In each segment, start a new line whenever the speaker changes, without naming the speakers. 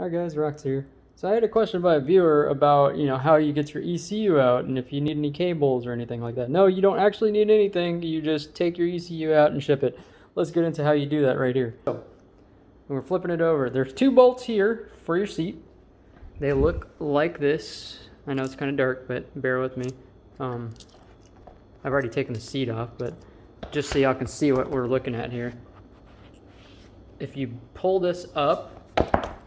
Hi guys, Rox here. So I had a question by a viewer about, how you get your ECU out and if you need any cables or anything like that. No, you don't actually need anything. You just take your ECU out and ship it. Let's get into how you do that right here. So, we're flipping it over. There's 2 bolts here for your seat. They look like this. I know it's kind of dark, but bear with me. I've already taken the seat off, but just so y'all can see what we're looking at here. If you pull this up,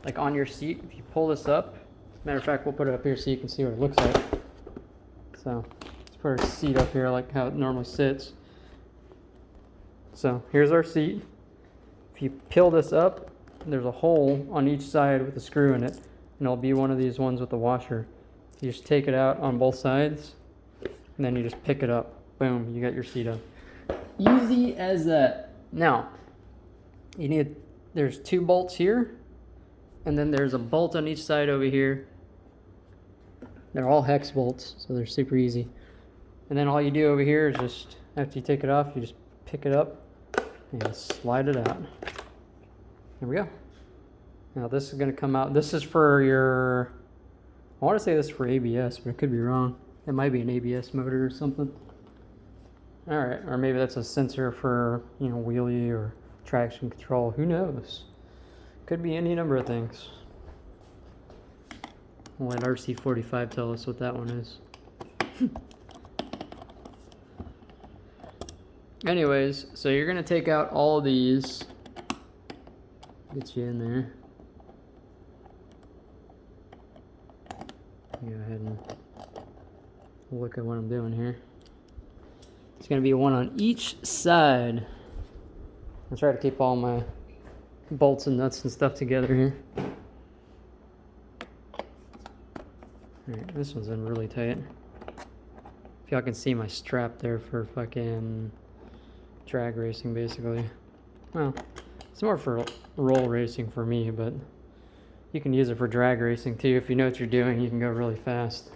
like on your seat, if you pull this up, matter of fact, we'll put it up here so you can see what it looks like. So let's put our seat up here like how it normally sits. So here's our seat. If you peel this up, there's a hole on each side with a screw in it, and it'll be one of these ones with the washer. You just take it out on both sides, and then you just pick it up. Boom, you got your seat up. Easy as that. Now, there's 2 bolts here, and then there's a bolt on each side over here. They're all hex bolts, so they're super easy. And then all you do over here is just, after you take it off, you just pick it up and slide it out. There we go. Now this is going to come out. This is for your, I want to say this is for ABS, but it could be wrong. It might be an ABS motor or something. Alright, or maybe that's a sensor for, wheelie or traction control. Who knows? Could be any number of things. We'll let RC45 tell us what that one is. Anyways, so you're going to take out all of these. Get you in there. Go ahead and look at what I'm doing here. It's going to be one on each side. I'll try to keep all my bolts and nuts and stuff together here. Alright, this one's in really tight. If y'all can see my strap there for fucking drag racing, basically. Well, it's more for roll racing for me, but you can use it for drag racing too. If you know what you're doing, you can go really fast.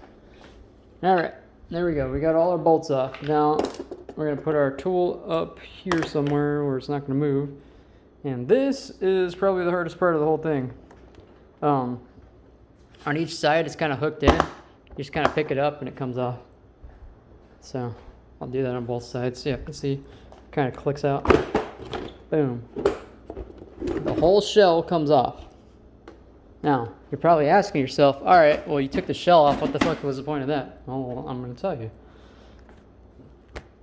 Alright, there we go. We got all our bolts off. Now, we're going to put our tool up here somewhere where it's not going to move. And this is probably the hardest part of the whole thing. On each side, it's kind of hooked in. You just kind of pick it up and it comes off. So I'll do that on both sides. So you can see, kind of clicks out. Boom. The whole shell comes off. Now, you're probably asking yourself, all right, well, you took the shell off. What the fuck was the point of that? Well, I'm going to tell you.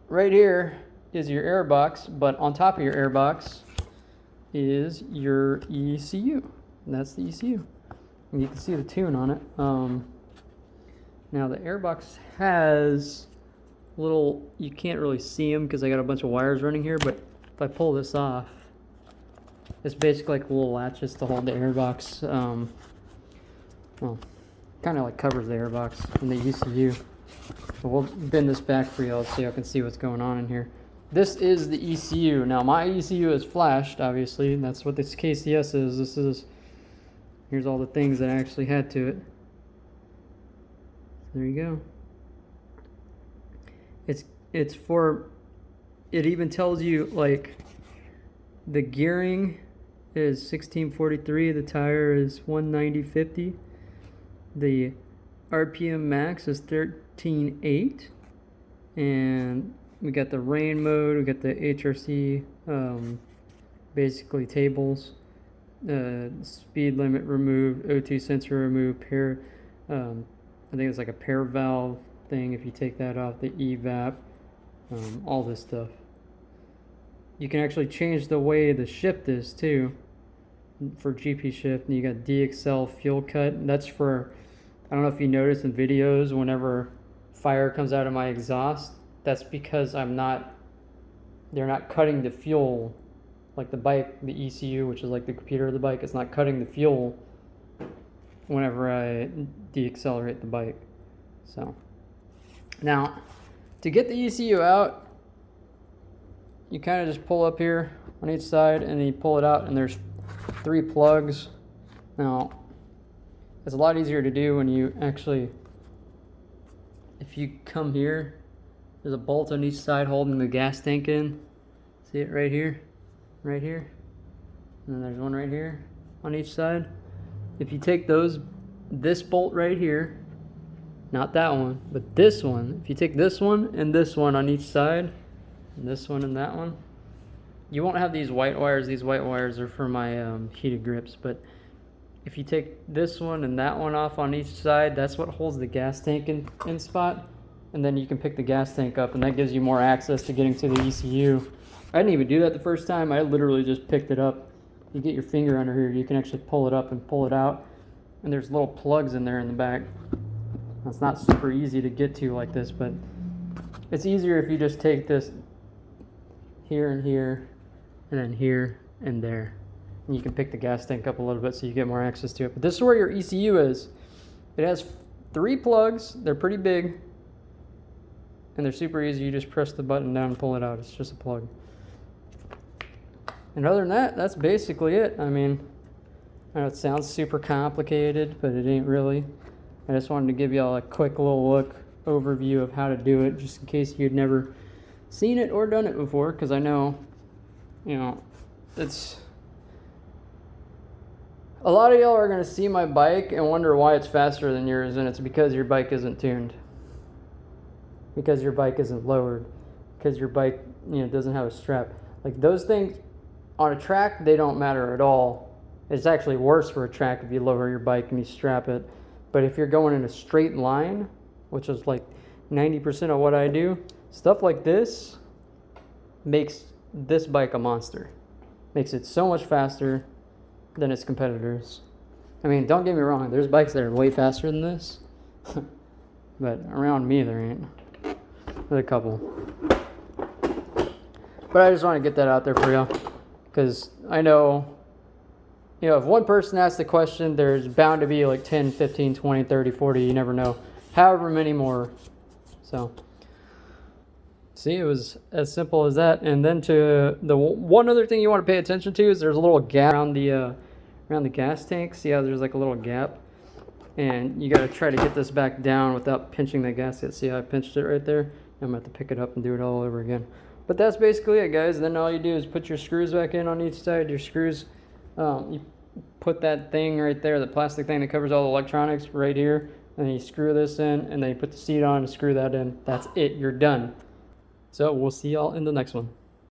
Right here is your air box, but on top of your air box is your ECU. And that's the ECU. And you can see the tune on it. Now the airbox has little, you can't really see them because I got a bunch of wires running here, but if I pull this off, it's basically like little latches to hold the airbox. Well, kind of like covers the airbox and the ECU. So we'll bend this back for y'all so y'all can see what's going on in here. This is the ECU. Now my ECU is flashed, obviously, and that's what this KCS is. Here's all the things that I actually had to it. There you go. It's for, it even tells you like the gearing is 1643, the tire is 190/50, the RPM max is 13.8, and we got the rain mode, we got the HRC, basically tables, speed limit removed, O2 sensor removed, pair, I think it's like a pair valve thing if you take that off, the evap, all this stuff. You can actually change the way the shift is too for GP shift, and you got DXL fuel cut. That's for, I don't know if you notice in videos whenever fire comes out of my exhaust, that's because they're not cutting the fuel like the bike, the ECU, which is like the computer of the bike, it's not cutting the fuel whenever I deaccelerate the bike. So now to get the ECU out, you kind of just pull up here on each side and then you pull it out, and there's 3 plugs. Now it's a lot easier to do when you actually, if you come here, there's a bolt on each side holding the gas tank in. See it right here? Right here. And then there's one right here on each side. if you take this bolt right here, not that one, but this one, if you take this one and this one on each side, and this one and that one, you won't have these white wires. These white wires are for my heated grips, but if you take this one and that one off on each side, that's what holds the gas tank in spot. And then you can pick the gas tank up, and that gives you more access to getting to the ECU. I didn't even do that the first time. I literally just picked it up. You get your finger under here, you can actually pull it up and pull it out. And there's little plugs in there in the back. It's not super easy to get to like this, but it's easier if you just take this here and here, and then here and there. And you can pick the gas tank up a little bit so you get more access to it. But this is where your ECU is. It has 3 plugs. They're pretty big. And they're super easy. You just press the button down and pull it out. It's just a plug. And other than that, that's basically it. I mean, I know it sounds super complicated, but it ain't really. I just wanted to give y'all a quick little look overview of how to do it, just in case you'd never seen it or done it before, because I know, you know, it's... A lot of y'all are going to see my bike and wonder why it's faster than yours, and it's because your bike isn't tuned. Because your bike isn't lowered. Because your bike, you know, doesn't have a strap. Like those things on a track, they don't matter at all. It's actually worse for a track if you lower your bike and you strap it. But if you're going in a straight line, which is like 90% of what I do, stuff like this makes this bike a monster. Makes it so much faster than its competitors. I mean, don't get me wrong, there's bikes that are way faster than this. But around me there ain't. There's a couple. But I just want to get that out there for y'all, because I know, you know, if one person asks the question, there's bound to be like 10, 15, 20, 30, 40, you never know. However many more. So, see, it was as simple as that. And then to the one other thing you want to pay attention to is there's a little gap around the gas tank. See how there's like a little gap? And you got to try to get this back down without pinching the gasket. See how I pinched it right there? I'm going to have to pick it up and do it all over again. But that's basically it, guys. Then all you do is put your screws back in on each side. Your screws, you put that thing right there, the plastic thing that covers all the electronics right here. And then you screw this in, and then you put the seat on and screw that in. That's it. You're done. So we'll see y'all in the next one.